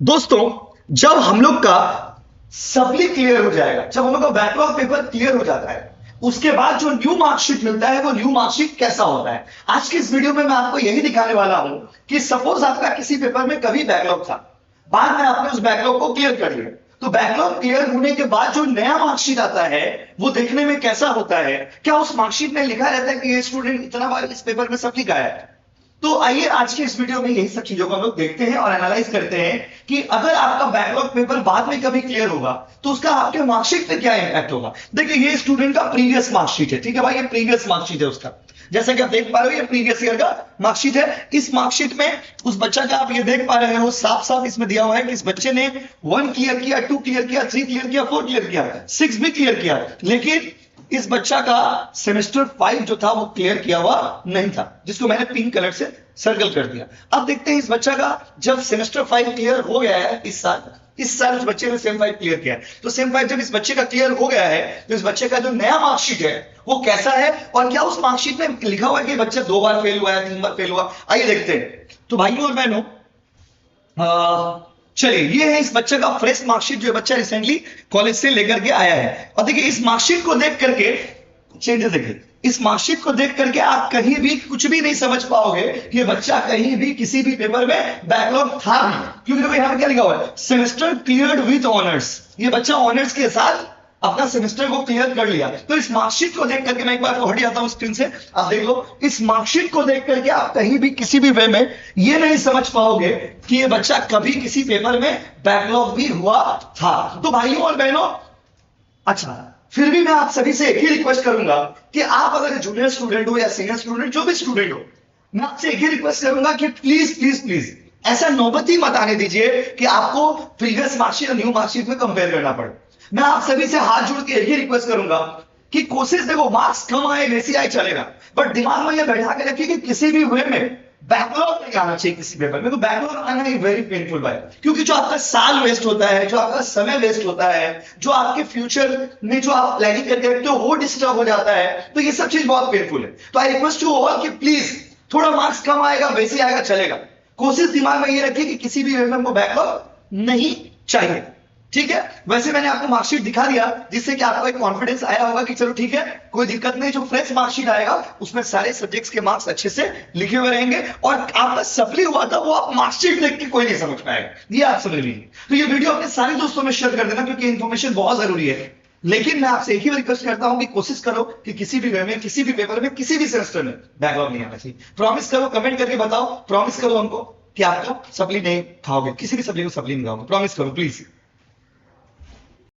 दोस्तों, जब हम लोग का सप्ली क्लियर हो जाएगा, जब हम लोग का बैकलॉग पेपर क्लियर हो जाता है, उसके बाद जो न्यू मार्कशीट मिलता है वो न्यू मार्कशीट कैसा होता है। आज की इस वीडियो में मैं आपको यही दिखाने वाला हूं कि सपोज आपका किसी पेपर में कभी बैकलॉग था, बाद में आपने उस बैकलॉग को क्लियर कर लिया, तो बैकलॉग क्लियर होने के बाद जो नया मार्कशीट आता है वो देखने में कैसा होता है। क्या उस मार्कशीट में लिखा रहता है कि ये स्टूडेंट इतना बार इस पेपर में सप्ली गया है। तो आइए आज के इस वीडियो में यही सब चीजों को हम लोग देखते हैं और एनालाइज करते हैं कि अगर आपका बैकलॉग पेपर बाद में कभी क्लियर होगा तो उसका आपके मार्कशीट पे क्या इंपैक्ट होगा। देखिए, ये स्टूडेंट का प्रीवियस मार्कशीट है, ठीक है भाई, ये प्रीवियस मार्कशीट है उसका। जैसा कि आप देख पा रहे हो, ये प्रीवियस ईयर का मार्कशीट है। इस मार्कशीट में उस बच्चा का आप ये देख पा रहे हो, साफ साफ इसमें दिया हुआ है कि इस बच्चे ने 1 क्लियर किया, 2 क्लियर किया, 3 क्लियर किया, 4 क्लियर किया, 6 भी क्लियर किया, लेकिन इस बच्चा का सेमेस्टर 5 जो था वो क्लियर किया हुआ नहीं था, जिसको मैंने पिंक कलर से सर्कल कर दिया। अब देखते हैं इस बच्चा का जब सेमेस्टर 5 क्लियर हो गया है इस साल उस बच्चे ने सेम 5 क्लियर किया है, तो सेम 5 जब इस बच्चे का क्लियर हो गया है तो इस बच्चे का जो नया मार्कशीट है वो कैसा है, और क्या उस मार्कशीट में लिखा हुआ है कि बच्चा 2 बार फेल हुआ है, 3 बार फेल हुआ। आइए देखते हैं। तो भाइयों और बहनों, चलिए, ये है इस बच्चे का फ्रेश मार्कशीट जो बच्चा रिसेंटली कॉलेज से लेकर के आया है। और देखिए, इस मार्कशीट को देख करके चेंजेस देखिए, इस मार्कशीट को देख करके आप कहीं भी कुछ भी नहीं समझ पाओगे कि ये बच्चा कहीं भी किसी भी पेपर में बैकलॉग था नहीं, क्योंकि देखो यहाँ पे क्या लिखा हुआ है, सेमेस्टर क्लियर्ड विद ऑनर्स। ये बच्चा ऑनर्स के साथ अपना सेमेस्टर को क्लियर कर लिया। तो इस मार्कशीट को देख करके मैं एक बार हट जाता हूं स्क्रीन से, आप देख लो। इस मार्कशीट को देख करके आप कहीं भी किसी भी वे में ये नहीं समझ पाओगे कि ये बच्चा कभी किसी पेपर में बैकलॉग भी हुआ था। तो भाइयों और बहनों, अच्छा, फिर भी मैं आप सभी से एक ही रिक्वेस्ट करूंगा कि आप अगर जूनियर स्टूडेंट हो या सीनियर स्टूडेंट, जो भी स्टूडेंट हो, मैं आपसे एक ही रिक्वेस्ट करूंगा कि प्लीज प्लीज प्लीज ऐसा नौबत ही मत आने दीजिए कि आपको प्रीवियस मार्कशीट और न्यू मार्कशीट में कंपेयर करना पड़े। मैं आप सभी से हाथ जोड़ के एक ही रिक्वेस्ट करूंगा कि कोशिश, देखो, मार्क्स कम आए वैसे आए चलेगा, बट दिमाग में यह बैठा के रखिए कि किसी भी वे में बैकलॉग नहीं आना चाहिए किसी पेपर में। तो बैकलॉग आना ही वेरी पेनफुल भाई, क्योंकि जो आपका साल वेस्ट होता है, जो आपका समय वेस्ट होता है, जो आपके फ्यूचर में जो आप प्लानिंग करके रखते हो वो डिस्टर्ब हो जाता है। तो ये सब चीज बहुत पेनफुल है। तो आई रिक्वेस्ट यू ऑल कि प्लीज, थोड़ा मार्क्स कम आएगा वैसे आएगा चलेगा, कोशिश दिमाग में ये रखिए कि किसी भी वे में हमको बैकलॉग नहीं चाहिए, ठीक है। वैसे मैंने आपको मार्कशीट दिखा दिया, जिससे कि आपको एक कॉन्फिडेंस आया होगा कि चलो ठीक है, कोई दिक्कत नहीं, जो फ्रेश मार्कशीट आएगा उसमें सारे सब्जेक्ट्स के मार्क्स अच्छे से लिखे हुए रहेंगे, और आपका सप्ली हुआ था वो आप मार्कशीट देख के कोई नहीं समझ पाएगा, ये आप समझ लीजिए। तो ये वीडियो अपने सारे दोस्तों में शेयर कर देना, क्योंकि इंफॉर्मेशन बहुत जरूरी है। लेकिन मैं आपसे एक ही रिक्वेस्ट करता हूं कि कोशिश करो कि किसी भी वे में, किसी भी पेपर में, किसी भी सेमेस्टर में बैकलॉग नहीं आना चाहिए। प्रॉमिस करो, कमेंट करके बताओ, प्रॉमिस करो हमको कि आपका सप्ली नहीं खाओगे, किसी भी सब्जेक्ट को सप्ली नहीं खाओगे, प्रॉमिस करो प्लीज।